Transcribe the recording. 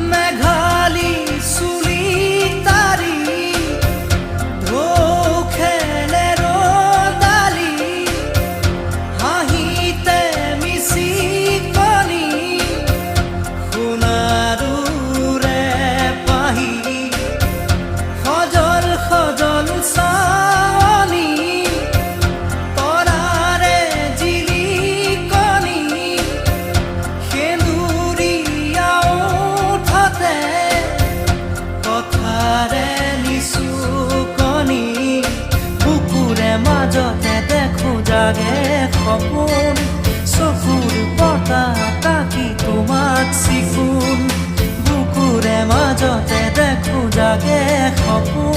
মেঘালী চুলি তাৰি ঢৌ খেলে ৰ'দালি হাঁহিতে মিচিকনি সোণাৰুৰে পাহি সজল সজল চাৱনি তৰাৰে জিলিকনি সেন্দুৰীয়া ওঠতে কথাৰে নিচুকনি বুকুৰে মাজতে দেখো জাগে সপোন চকুৰ পতা তাকি তোমাক চিকুণ বুকুৰে মাজতে দেখো জাগে সপোন